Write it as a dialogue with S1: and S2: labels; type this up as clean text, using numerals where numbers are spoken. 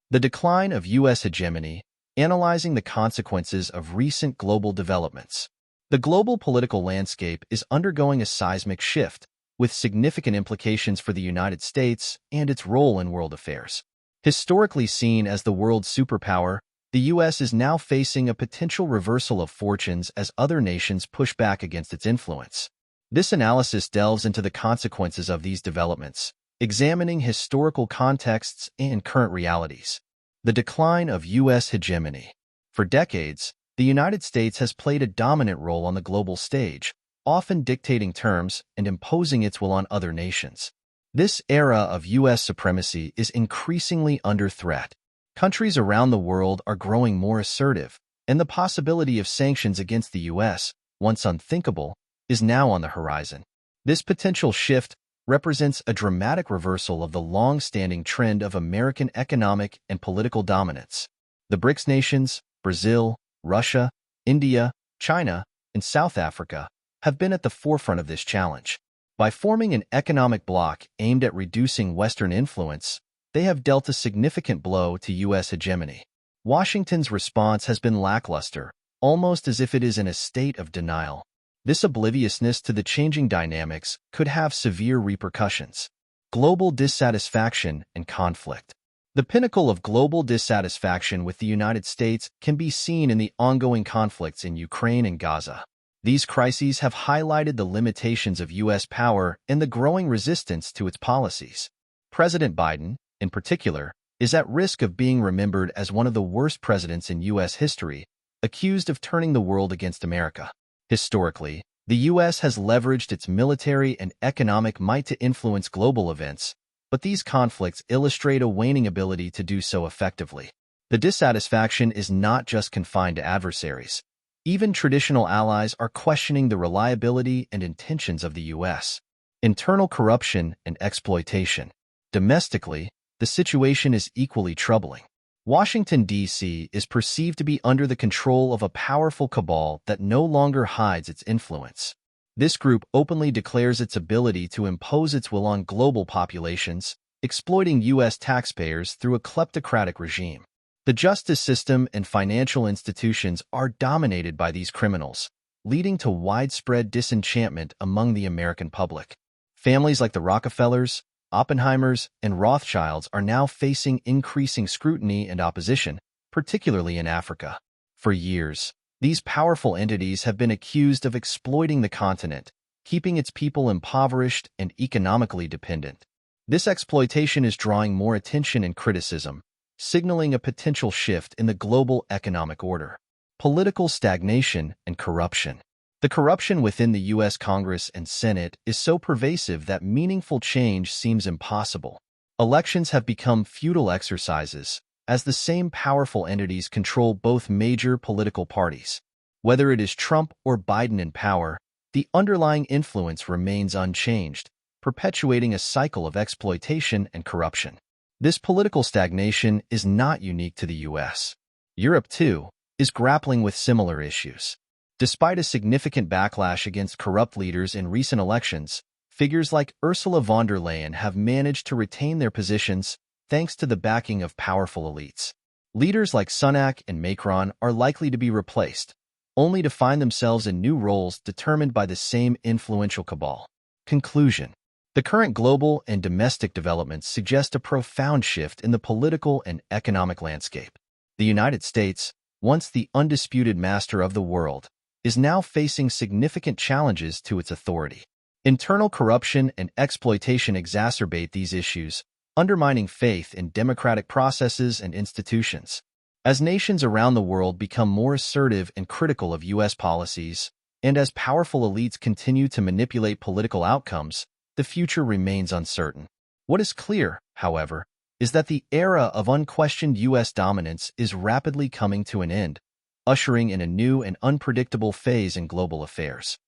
S1: The decline of U.S. hegemony, analyzing the consequences of recent global developments. The global political landscape is undergoing a seismic shift, with significant implications for the United States and its role in world affairs. Historically seen as the world's superpower, the U.S. is now facing a potential reversal of fortunes as other nations push back against its influence. This analysis delves into the consequences of these developments, examining historical contexts and current realities. The decline of U.S. hegemony. For decades, the United States has played a dominant role on the global stage, often dictating terms and imposing its will on other nations. This era of U.S. supremacy is increasingly under threat. Countries around the world are growing more assertive, and the possibility of sanctions against the U.S., once unthinkable, is now on the horizon. This potential shift represents a dramatic reversal of the long-standing trend of American economic and political dominance. The BRICS nations, Brazil, Russia, India, China, and South Africa, have been at the forefront of this challenge. By forming an economic bloc aimed at reducing Western influence, they have dealt a significant blow to U.S. hegemony. Washington's response has been lackluster, almost as if it is in a state of denial. This obliviousness to the changing dynamics could have severe repercussions. Global dissatisfaction and conflict. The pinnacle of global dissatisfaction with the United States can be seen in the ongoing conflicts in Ukraine and Gaza. These crises have highlighted the limitations of U.S. power and the growing resistance to its policies. President Biden, in particular, is at risk of being remembered as one of the worst presidents in U.S. history, accused of turning the world against America. Historically, the U.S. has leveraged its military and economic might to influence global events, but these conflicts illustrate a waning ability to do so effectively. The dissatisfaction is not just confined to adversaries. Even traditional allies are questioning the reliability and intentions of the U.S. Internal corruption and exploitation. Domestically, the situation is equally troubling. Washington, D.C. is perceived to be under the control of a powerful cabal that no longer hides its influence. This group openly declares its ability to impose its will on global populations, exploiting U.S. taxpayers through a kleptocratic regime. The justice system and financial institutions are dominated by these criminals, leading to widespread disenchantment among the American public. Families like the Rockefellers, Oppenheimers, and Rothschilds are now facing increasing scrutiny and opposition, particularly in Africa. For years, these powerful entities have been accused of exploiting the continent, keeping its people impoverished and economically dependent. This exploitation is drawing more attention and criticism, signaling a potential shift in the global economic order. Political stagnation and corruption. The corruption within the U.S. Congress and Senate is so pervasive that meaningful change seems impossible. Elections have become futile exercises, as the same powerful entities control both major political parties. Whether it is Trump or Biden in power, the underlying influence remains unchanged, perpetuating a cycle of exploitation and corruption. This political stagnation is not unique to the U.S. Europe, too, is grappling with similar issues. Despite a significant backlash against corrupt leaders in recent elections, figures like Ursula von der Leyen have managed to retain their positions thanks to the backing of powerful elites. Leaders like Sunak and Macron are likely to be replaced, only to find themselves in new roles determined by the same influential cabal. Conclusion. The current global and domestic developments suggest a profound shift in the political and economic landscape. The United States, once the undisputed master of the world, is now facing significant challenges to its authority. Internal corruption and exploitation exacerbate these issues, undermining faith in democratic processes and institutions. As nations around the world become more assertive and critical of U.S. policies, and as powerful elites continue to manipulate political outcomes, the future remains uncertain. What is clear, however, is that the era of unquestioned U.S. dominance is rapidly coming to an end, ushering in a new and unpredictable phase in global affairs.